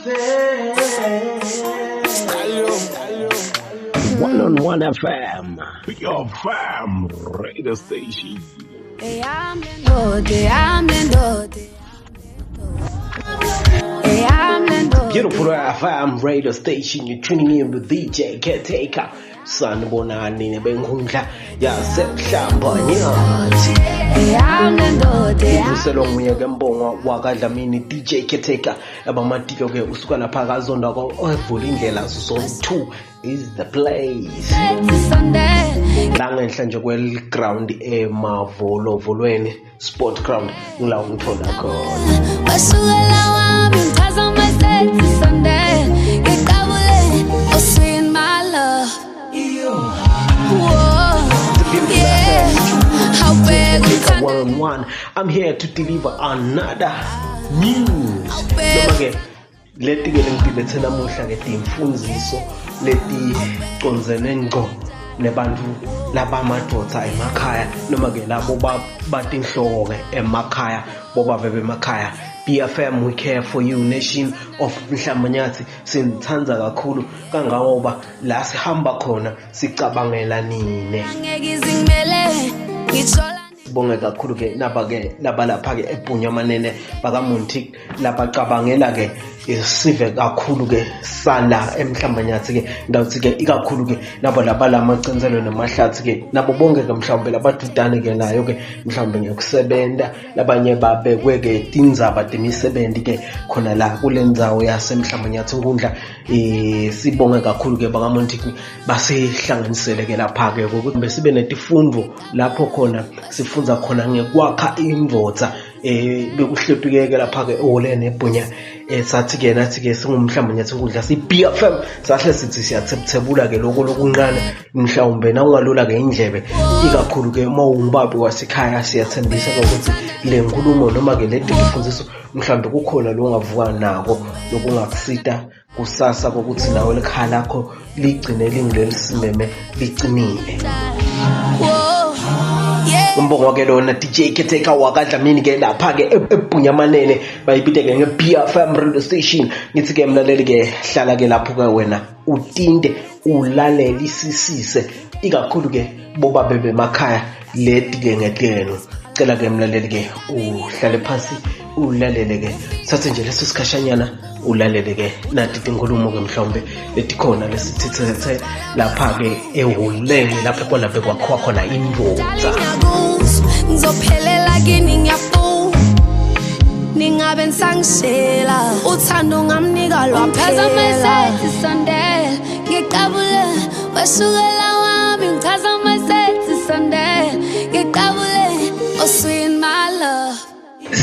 101 FM, your fam radio station. Beautiful FM radio station. You're tuning in with DJ Caretaker. Sanibonani nebenkundla yasemhlamba nyathi. Uselong miyeke mbonga wakadlamini DJ Caretaker abamatiko ke usuka lapha kazonda ko evula indlela zone 2 is the place. Langenhla nje kwel ground eMavolo volweni sport ground ngila ngithola khona. Basukela wami ngithaza masethi Sunday ngiqabule oswini my love. One-on-one. I'm here to deliver another news. Noma-ke leti-ke lengibhilethe namuhla ke timfundiso leti conzene ngqo nebantu labamadoda emakhaya noma-ke labo batinhloko ke emakhaya boba vebe emakhaya. BFM, we care for you, nation of Mhlamanyathi. Sinithanza kakhulu kangangoba la sihamba khona sicabangela nine. Bonge kakhulu ke laba lapha ke eBunyamanene bakaMonti lapha cabangela ke sive kakhulu ke sala eMhlamanyathi ke ndawuthi ke ikakhulu ke nabo laba lamacenzelo namahlathi ke nabo bonke ke mhlawumbe labadudane ke nayo ke mhlawumbe ngekusebenza labanye babekwe ke tindzaba temisebenzi ke khona la kulendzawo yaseMhlamanyathi nkundla sibonge kakhulu ke bakaMonti basihlanganisele ke lapha ke ukuthi besibe netifundo lapho khona sifunza khona ngekwakha indvodza bekuhlephukeke lapha ke olene eBhunya sathi ke nathi ke singumhlamanyathi nkundla si BFM sahle sithi siyathebula ke lokho lokunqane mhlawumbe na ungalula ke indlebe ikakhulu ke mawumbabi wasekhaya siyathembisa ukuthi le nkulumo noma ke leti lifundiso mhlawumbe kukhona lo ungavuka nako lokungakusita kusasa kokuthi nawe lekhaya lakho ligcine lingilelisimeme licinile. Umbongo ke lona DJ Caretaker wakadlamini ke lapha ke eBunyamanene bayibite ke ngeBFM radio station. Ngithi ke mlaleli ke hlala ke lapho ke wena utinde ulalele isisise ikakhulu ke boba bebe emakhaya leti ke ngeteno. Cela ke mlaleli ke uhlale phansi ulalele ke sathe nje leso sikhashanyana ulalele ke nathi inkulumo ke mhlawumbe letikhona lesithithethe lapha ke ehuleni lapho kwalapha kwakho khona indvodza. Ngizophelela kini ngiyafu ningabe nsangishela uthando ngamnika lwaphela masethi Sunday ngiqabule wasukela wami ngichaza masethi Sunday ngiqabule oswini my love.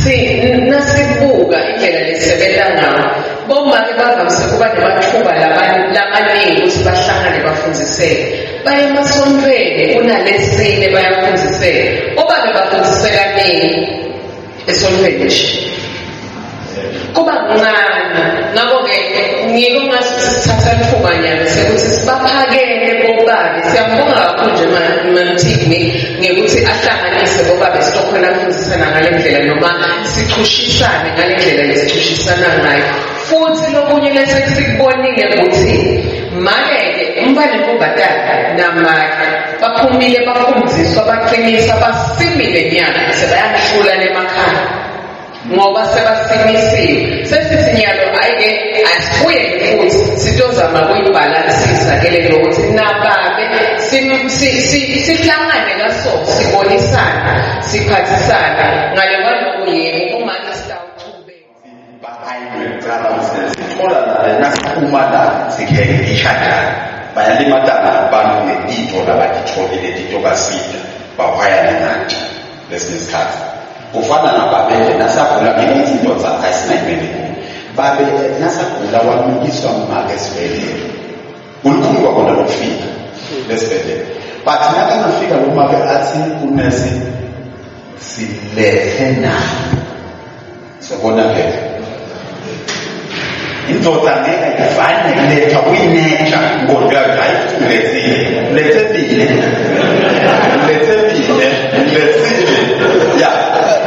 Nasibuka indlela lesebenza ngayo bomake bavamise kuba namathuba lamaningi ukuthi bahlangane bafundziseke baye emasontweni kunalesine bayafundziseka obabe bafundiseka nini esontweni nje kuba kuncane ngakho-ke ngiko ngasithatha ithubanyana sekuthi sibaphakele bobabe siyambonga kakhulu nje mamthini ngekuthi ahlanganise bobabe sitokhona afundisana ngale ndlela noma sichushisane ngale ndlela lesichushisana ngayo futhi lokunye lesikubonile ukuthi make-ke umbane kubhatala namake baphumile bafundiswa baqinisa basimile nyaka sebayahlula emakhaya ngoba sebasimisiwe sesisinyalo ayike asibuye futhi sitozama ukuyibhalansisa ke lelo ukuthi nababe sihlangane kaso sibonisana siphathisana ngale kwalokuyebo kumanje sitawuqhubeka bayayicala sithola nasiphuma la sikheke ishadana bayalimatana abantu ngetito labaditholile tito kasida bawaya nathi lesikhathi kufana nababele nasagula ngezinto zakhe sinayibele babe nasagula wamukiswa maka esibhedlela ulikhulu kwakona lokufika lesibhedlela but nakangafika lo maka athi unesi silethe nayo sobona ke indoda ngeke ifane iletha kuyinecha ngoba ayithulethile lethebile ya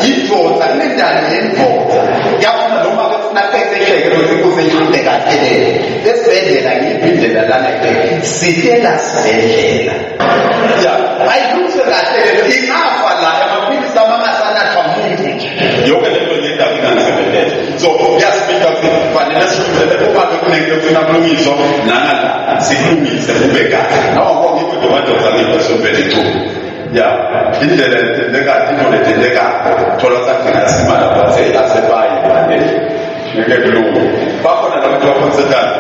indoda nendalo yendoda yafuna lo maka sinaqeqesheke ukuthi kuseshute kahle lesibhedlela ngiyibhindlela lana sitela sibhedlela ya ayikuse kahle ingafa la amaphilisi amangasanathwa umuntu nje yonke lento ngendaba ingasebenza so yasibika kufanele sihlule uma kunento efuna kulungiswa nangala sikulungise kube kahle nawo konke kodwa madoda ngibesovele tu ya indlela entendekayo into letendekayo thola sakhe ngasimala bathe asebayi manje ngeke kulungu bakhona labantu abakonsentana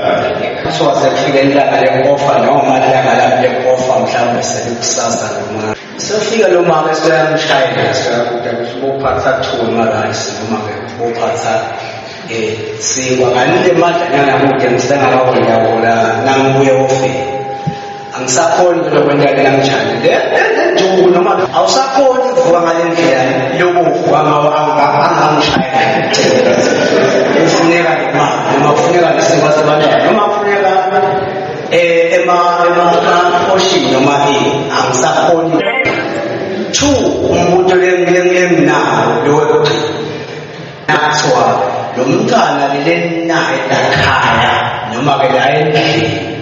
so asefika ilanga le-offer noma ilanga lami le-offer mhlawumbe selikusasa noma sefika lo mama esiyamshayela sibophatha thuma rice noma-ke bophatha sikwanganile madlanyana kude ngisengakawola nangibuye ofeni angisakhoni lokwentake namtshana lenjuku noma awusakhoni ukuvuka ngale ndlela yokuvuka angangishayela kufuneka imali noma kufuneka nesimo sabantwana noma kufuneka ema-portion noma angisakhoni two umuntu lengingenawo lowekugcina nathiwa lo mntwana lenaye lakhaya noma-ke la endlini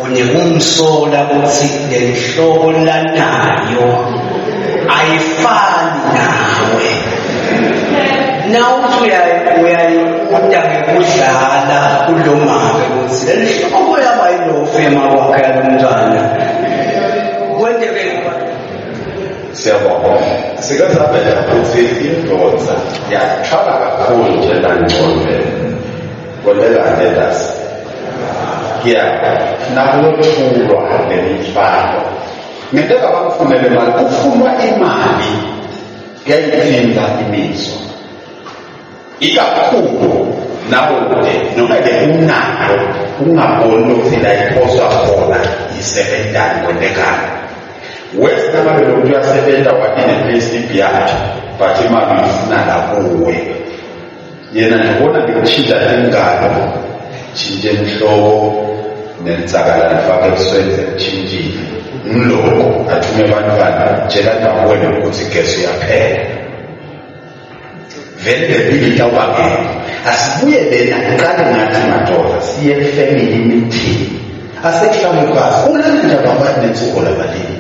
unekumsola ukuthi le nhlobo lanayo ayifani nawe nawuthi uyayibuda ngekudlala kulo mama ukuthi le nhlobo yabayilofu emakwakhe yalo mntwana kwenteke siyabonga sikazabela ukuthi indoda yaxhala kakhulu nje langcondweni kolelalelas ya nakulothulwa nemifano ngento abakufunele imali kufunwa imali yayiphinda imizwa ikakhulu nawe noma-ke unayo ungaboni ukuthi la iphoswa khona yisebentani kwentekayo wesinababe lomuntu uyasebenza watineplayslip yakhe but imali uyifuna lakuwe yena ndibona ngikutshintsha ingalo tshintshe mhlobo nensakala nifake ebusweni sekutshintshile umloko athume abantwana tshela ndawuwena ukuthi gesi uyaphela vele lempilo itawubangela asibuye lena qale ngathi madoda siye family meeting asekuhlamukazi ulalindaba abantu nensuku labalini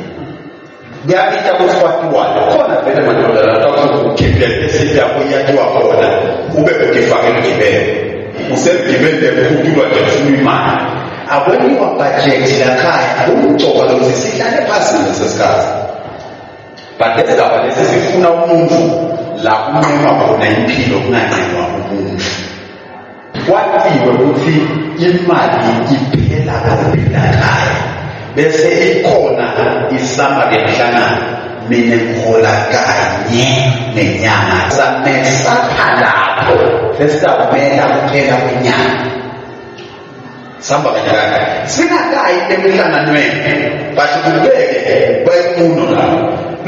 kuyabita kusikwatiwala khona vele madoda latakukhipela esiphi yakho iyatiwa khona ube ukifakela ugibele usegibele kukhutulwa nje ufuna imali akweniwa budget lakhaya umcoba lokuthi sihlale phasi ngesikhathi but lesigaba lesi sifuna umuntu la kunqema khona impilo kunanqenwa umuntu kwathiwe ukuthi imali iphela kaphela khaya bese ikhona isama lenhlangano mina ngihola kanye nenyanga samesapha lapho lesizawumela kuphela kwenyanga samba kanyakanye singakayi emihlanganweni but kubeke kwemuno lapho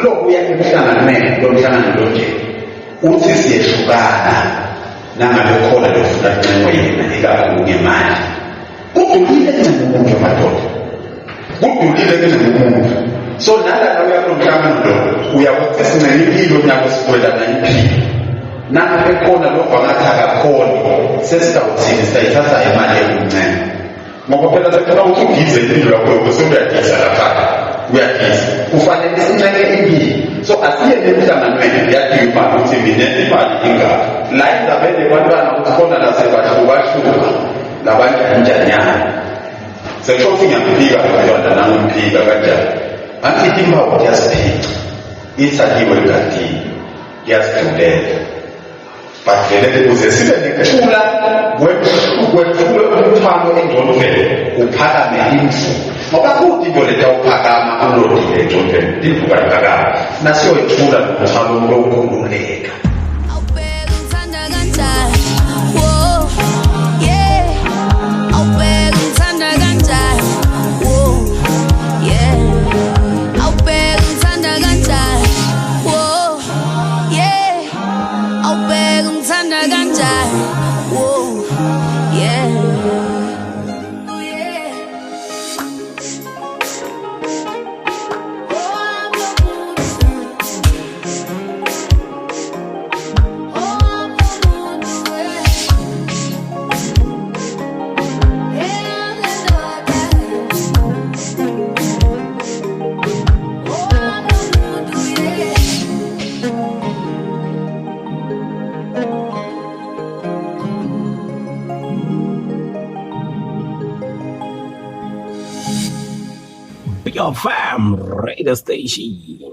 lokuya emihlanganweni lomhlangano lonje uthi siyehlukana nangabe khona lofuna ncengo yena ikakhulu ngemali kudulile ncengo umuntu madoda kudulile ncengo umuntu so nalana uyakulomhlangano lo uyakuthi sincene impilo nyako sikwela nayiphilo nangabe khona lokho angathi akakhoni sesizawuthini sitayithatha imali yokuncena ngoba phela sekufuna ukuthi ugize impilo yakho bese uyadiza lapha uyadiza kufanele sincene impilo so asiye emhlanganweni yadinga imali ukuthi mina imali ingaphi la indabeni abantwana ukuthi khona nasebahlukahluka labantu kanjanyana sekusho ngiyaphika abantwana nangiphika kanjani angithi imbawo kuyasiphica ithathiwe egadini kuyasidulela but vele ukuze sibe nekuthula kwethule umthwalo engqondweni uphakame imvu ngoba kuthi into leta uphakama ulodile engqondweni livuka liphakama nasiyoyithula nomthwalo lokukhululeka Your fam radio station.